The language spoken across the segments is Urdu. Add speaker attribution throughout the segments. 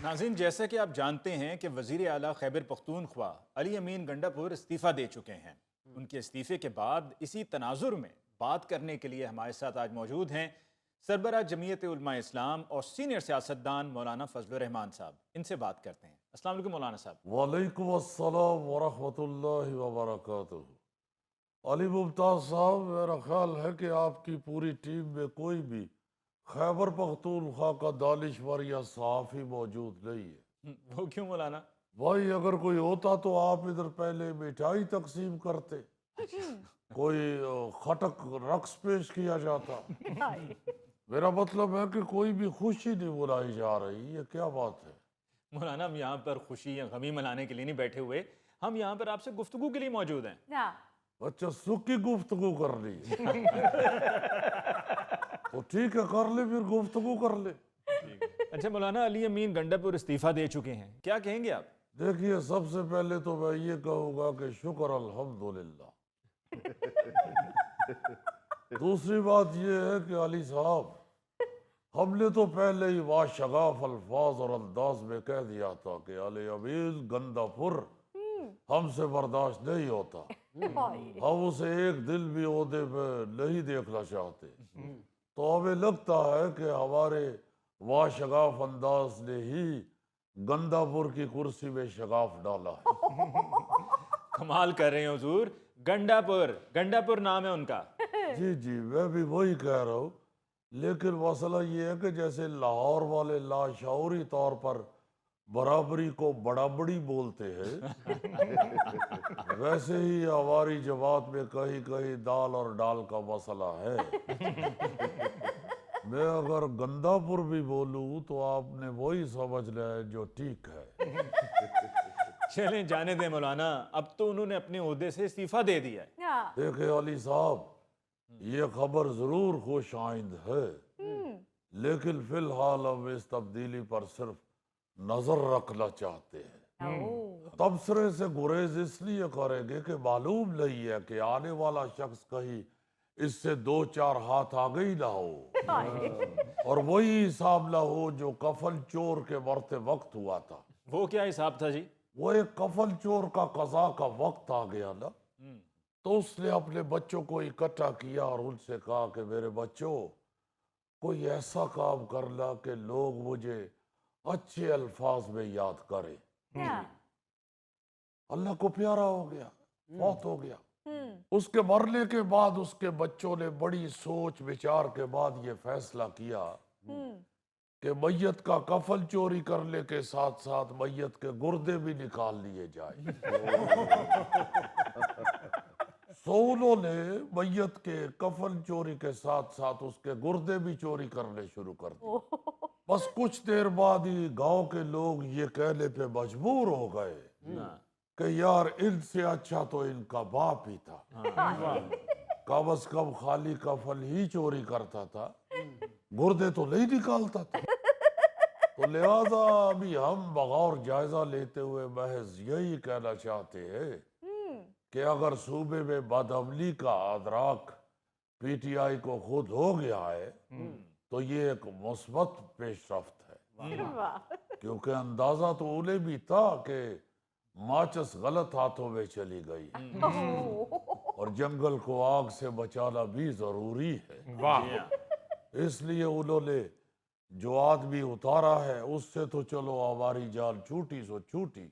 Speaker 1: ناظرین، جیسا کہ آپ جانتے ہیں کہ وزیر اعلیٰ خیبر پختونخوا علی امین گنڈا پور استعفیٰ دے چکے ہیں۔ ان کے استعفے کے بعد اسی تناظر میں بات کرنے کے لیے ہمارے ساتھ آج موجود ہیں سربراہ جمعیت علماء اسلام اور سینئر سیاستدان مولانا فضل الرحمان صاحب۔ ان سے بات کرتے ہیں۔ السلام علیکم مولانا صاحب۔
Speaker 2: وعلیکم السلام ورحمۃ اللہ وبرکاتہ۔ علی ممتاز صاحب، میرا خیال ہے کہ آپ کی پوری ٹیم میں کوئی بھی خیبر پختونخوا کا دانشور یا صحافی موجود نہیں ہے۔
Speaker 1: وہ کیوں مولانا؟
Speaker 2: بھائی اگر کوئی ہوتا تو آپ ادھر پہلے مٹھائی تقسیم کرتے، کوئی خٹک رقص پیش کیا جاتا۔ میرا مطلب ہے کہ کوئی بھی خوشی نہیں منائی جا رہی، یہ کیا بات ہے؟
Speaker 1: مولانا، ہم یہاں پر خوشی یا غمی منانے کے لیے نہیں بیٹھے ہوئے، ہم یہاں پر آپ سے گفتگو کے لیے موجود ہیں۔
Speaker 2: اچھا، سکی گفتگو کر لی تو ٹھیک ہے، کر لے پھر، گفتگو کر لے۔
Speaker 1: اچھا مولانا، علی امین گنڈا پور استعفیٰ دے چکے ہیں، کیا کہیں گے آپ؟
Speaker 2: دیکھیے، سب سے پہلے تو میں یہ کہوں گا کہ شکر الحمدللہ۔ دوسری بات یہ ہے کہ علی صاحب، ہم نے تو پہلے ہی واشگاف الفاظ اور انداز میں کہہ دیا تھا کہ علی امین گنڈا پور ہم سے برداشت نہیں ہوتا، ہم اسے ایک دل بھی عہدے میں نہیں دیکھنا چاہتے۔ تو ہمیں لگتا ہے کہ ہمارے واشگاف انداز نے ہی گنڈا پور کی کرسی میں شگاف ڈالا ہے۔
Speaker 1: کمال کر رہے ہیں حضور، گنڈا پور نام ہے ان کا۔
Speaker 2: جی جی، میں بھی وہی کہہ رہا ہوں، لیکن مسئلہ یہ ہے کہ جیسے لاہور والے لاشعوری طور پر برابری کو بڑا بڑی بولتے ہیں، ویسے ہی ہماری جماعت میں کہیں کہیں دال اور ڈال کا مسئلہ ہے۔ میں اگر گنڈا پور بھی بولوں تو آپ نے وہی سمجھ لیا ہے جو ٹھیک ہے۔
Speaker 1: چلیں جانے دیں مولانا، اب تو انہوں نے اپنے عہدے سے استعفیٰ دے دیا ہے۔
Speaker 2: دیکھیں علی صاحب، یہ خبر ضرور خوش آئند ہے، لیکن فی الحال ہم اس تبدیلی پر صرف نظر رکھنا چاہتے ہیں۔ تبصرے سے گریز اس لیے کریں گے کہ معلوم نہیں ہے کہ آنے والا شخص کہیں اس سے دو چار ہاتھ آگے ہی نہ ہو، اور وہی حساب نہ ہو جو کفن چور کے مرتے وقت ہوا تھا۔
Speaker 1: وہ کیا حساب تھا جی؟
Speaker 2: وہ ایک کفن چور کا قضا کا وقت آ گیا نا، تو اس نے اپنے بچوں کو اکٹھا کیا اور ان سے کہا کہ میرے بچوں، کوئی ایسا کام کرنا کہ لوگ مجھے اچھے الفاظ میں یاد کریں۔ اللہ کو پیارا ہو گیا، فوت ہو گیا۔ اس کے مرنے کے بعد اس کے بچوں نے بڑی سوچ وچار کے بعد یہ فیصلہ کیا کہ میت کا کفن چوری کرنے کے ساتھ ساتھ میت کے گردے بھی نکال لیے جائیں۔ سو انہوں نے میت کے کفن چوری کے ساتھ ساتھ اس کے گردے بھی چوری کرنے شروع کر دیے۔ بس کچھ دیر بعد ہی گاؤں کے لوگ یہ کہنے پہ مجبور ہو گئے کہ یار ان سے اچھا تو ان کا باپ ہی تھا، کم از کم خالی کفن ہی چوری کرتا تھا، گردے تو نہیں نکالتا تھا۔ تو لہذا ابھی ہم بغور جائزہ لیتے ہوئے محض یہی کہنا چاہتے ہیں کہ اگر صوبے میں بدعملی کا ادراک پی ٹی آئی کو خود ہو گیا ہے تو یہ ایک مثبت پیش رفت ہے، کیونکہ اندازہ تو انہیں بھی تھا کہ ماچس غلط ہاتھوں میں چلی گئی، اور جنگل کو آگ سے بچانا بھی ضروری ہے۔ اس لیے انہوں نے جو آدمی اتارا ہے اس سے تو چلو ہماری جان چھوٹی سو چھوٹی،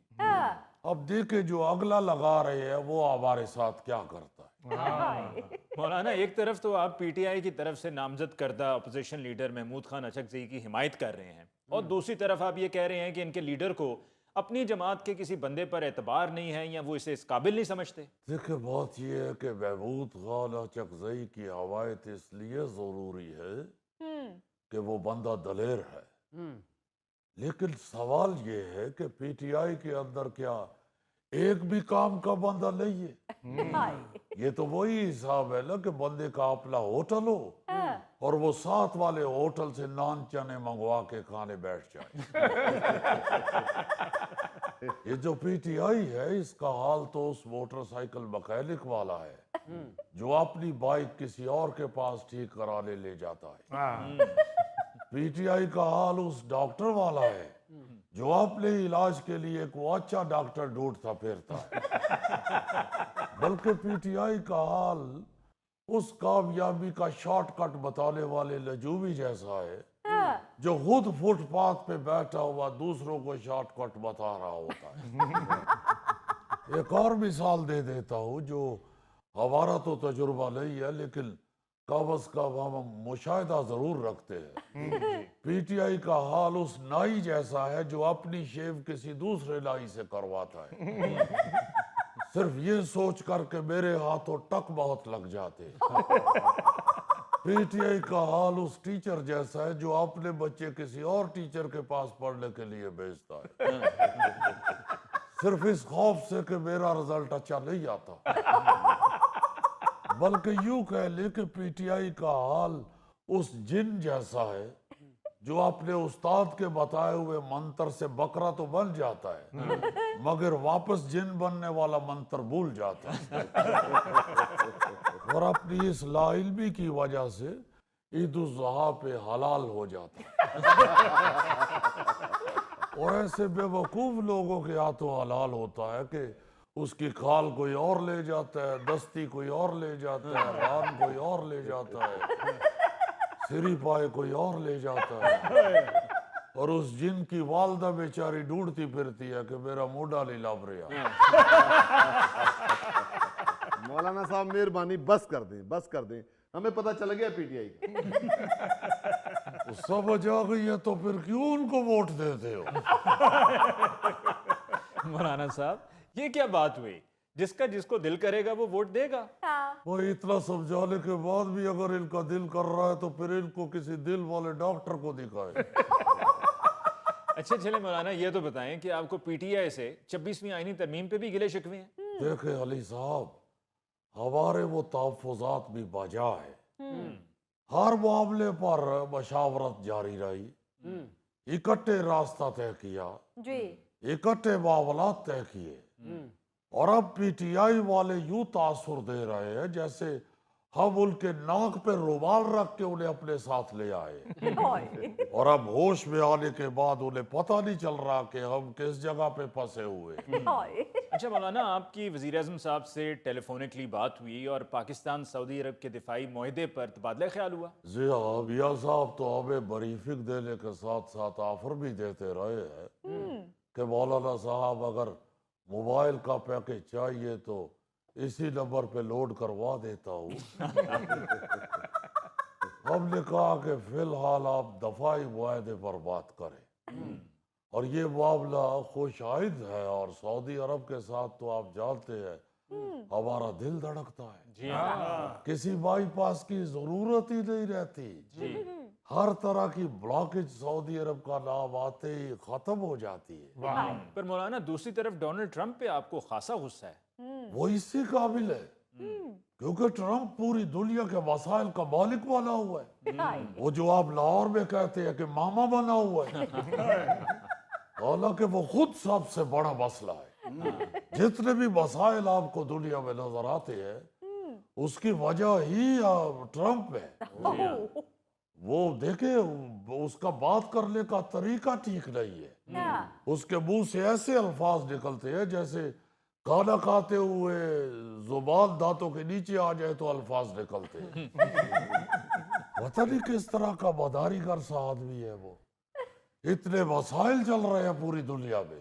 Speaker 2: اب دیکھیں جو اگلا لگا رہے ہیں وہ ہمارے ساتھ کیا کرتا ہے۔
Speaker 1: مولانا، ایک طرف تو آپ پی ٹی آئی کی طرف سے نامزد کردہ اپوزیشن لیڈر محمود خان اچکزئی کی حمایت کر رہے ہیں، اور دوسری طرف آپ یہ کہہ رہے ہیں کہ ان کے لیڈر کو اپنی جماعت کے کسی بندے پر اعتبار نہیں ہے یا وہ اسے اس قابل نہیں سمجھتے۔
Speaker 2: دیکھیں بات یہ ہے کہ محمود خان اچکزئی کی حمایت اس لیے ضروری ہے کہ وہ بندہ دلیر ہے، لیکن سوال یہ ہے کہ پی ٹی آئی کے اندر کیا ایک بھی کام کا بندہ نہیں ہے؟ یہ تو وہی حساب ہے نا کہ بندے کا اپنا ہوٹل ہو اور وہ ساتھ والے ہوٹل سے نان چنے منگوا کے کھانے بیٹھ جائے۔ یہ جو پی ٹی آئی ہے اس کا حال تو اس موٹر سائیکل مکینک والا ہے جو اپنی بائک کسی اور کے پاس ٹھیک کرانے لے جاتا ہے۔ پی ٹی آئی کا حال اس ڈاکٹر والا ہے جو اپنے علاج کے لیے کوئی اچھا ڈاکٹر ڈھونڈتا پھرتا ہے، بلکہ پی ٹی آئی کا حال اس کامیابی کا شارٹ کٹ بتانے والے لجوبی جیسا ہے جو خود فٹ پاتھ پہ بیٹھا ہوا دوسروں کو شارٹ کٹ بتا رہا ہوتا ہے۔ ایک اور مثال دے دیتا ہوں جو ہمارا تو تجربہ نہیں ہے لیکن کم از کم ہم مشاہدہ ضرور رکھتے ہیں۔ پی ٹی آئی کا حال اس نائی جیسا ہے جو اپنی شیو کسی دوسرے نائی سے کرواتا ہے، صرف یہ سوچ کر کہ میرے ہاتھوں ٹک بہت لگ جاتے۔ پی ٹی آئی کا حال اس ٹیچر جیسا ہے جو اپنے بچے کسی اور ٹیچر کے پاس پڑھنے کے لیے بھیجتا ہے، صرف اس خوف سے کہ میرا رزلٹ اچھا نہیں آتا۔ بلکہ یوں کہہ لے کہ پی ٹی آئی کا حال اس جن جیسا ہے جو اپنے استاد کے بتائے ہوئے منتر سے بکرا تو بن جاتا ہے مگر واپس جن بننے والا منتر بھول جاتا ہے، اور اپنی اس لا علمی کی وجہ سے عید الاضحیٰ پہ حلال ہو جاتا ہے، اور ایسے بے وقوف لوگوں کے ہاتھوں حلال ہوتا ہے کہ اس کی کھال کوئی اور لے جاتا ہے، دستی کوئی اور لے جاتا ہے، ران کوئی اور لے جاتا ہے، سری پائے کوئی اور لے جاتا ہے، اور اس جن کی والدہ بیچاری ڈھونڈتی پھرتی ہے کہ میرا موڈا نہیں لب رہا۔
Speaker 3: مولانا صاحب مہربانی بس کر دیں، ہمیں پتہ چل گیا پی ٹی آئی کا۔
Speaker 2: سمجھ آ گئی ہے تو پھر کیوں ان کو ووٹ دیتے ہو؟
Speaker 1: مولانا صاحب یہ کیا بات ہوئی؟ جس کا جس کو دل کرے گا وہ ووٹ دے گا۔
Speaker 2: وہ اتنا سمجھانے کے بعد بھی اگر ان کا دل کر رہا ہے تو پھر ان کو کسی دل والے ڈاکٹر کو دکھائے۔
Speaker 1: اچھا چلے مولانا یہ تو بتائیں کہ آپ کو پی ٹی آئی سے 26ویں آئینی ترمیم پہ بھی گلے شکوے ہیں؟
Speaker 2: دیکھیں علی صاحب، ہمارے وہ تحفظات بھی بجا ہے، ہر معاملے پر مشاورت جاری رہی، اکٹھے راستہ طے کیا، اکٹھے معاملات طے کیے، اور اب پی ٹی آئی والے یوں تاثر دے رہے ہیں جیسے ہم ان کے ناک پہ رومال رکھ کے انہیں اپنے ساتھ لے آئے، اور اب ہوش میں آنے کے بعد انہیں پتہ نہیں چل رہا کہ ہم کس جگہ پہ پھنسے ہوئے۔
Speaker 1: اچھا مولانا آپ کی وزیر اعظم صاحب سے ٹیلی فونکلی بات ہوئی اور پاکستان سعودی عرب کے دفاعی معاہدے پر تبادلہ خیال ہوا؟
Speaker 2: جی ہاں، میاں صاحب تو ہمیں بریفنگ دینے کے ساتھ ساتھ آفر بھی دیتے رہے ہیں کہ مولانا صاحب اگر موبائل کا پیکج چاہیے تو اسی نمبر پہ لوڈ کروا دیتا ہوں۔ ہم نے کہا کہ فی الحال آپ دفاعی معاہدے پر بات کریں، اور یہ معاملہ خوش آئند ہے، اور سعودی عرب کے ساتھ تو آپ جانتے ہیں ہمارا دل دھڑکتا ہے، کسی بائی پاس کی ضرورت ہی نہیں رہتی، ہر طرح کی بلاکج سعودی عرب کا نام آتے ہی ختم ہو جاتی ہے۔
Speaker 1: پر مولانا دوسری طرف ڈونلڈ ٹرمپ پہ آپ کو خاصا غصہ ہے۔
Speaker 2: وہ اسی قابل ہے کیونکہ ٹرمپ پوری دنیا کے وسائل کا مالک بنا ہوا ہے، وہ جو آپ لاہور میں کہتے ہیں کہ ماما بنا ہوا ہے، حالانکہ وہ خود سب سے بڑا مسئلہ ہے۔ جتنے بھی مسائل آپ کو دنیا میں نظر آتے ہیں اس کی وجہ ہی ٹرمپ ہے۔ وہ دیکھیں اس کا بات کرنے کا طریقہ ٹھیک نہیں ہے، اس کے منہ سے ایسے الفاظ نکلتے ہیں جیسے کھانا کھاتے ہوئے زبان دانتوں کے نیچے آ جائے تو الفاظ نکلتے ہیں۔ پتہ نہیں کس طرح کا مداری گر سا آدمی ہے وہ۔ اتنے مسائل چل رہے ہیں پوری دنیا میں،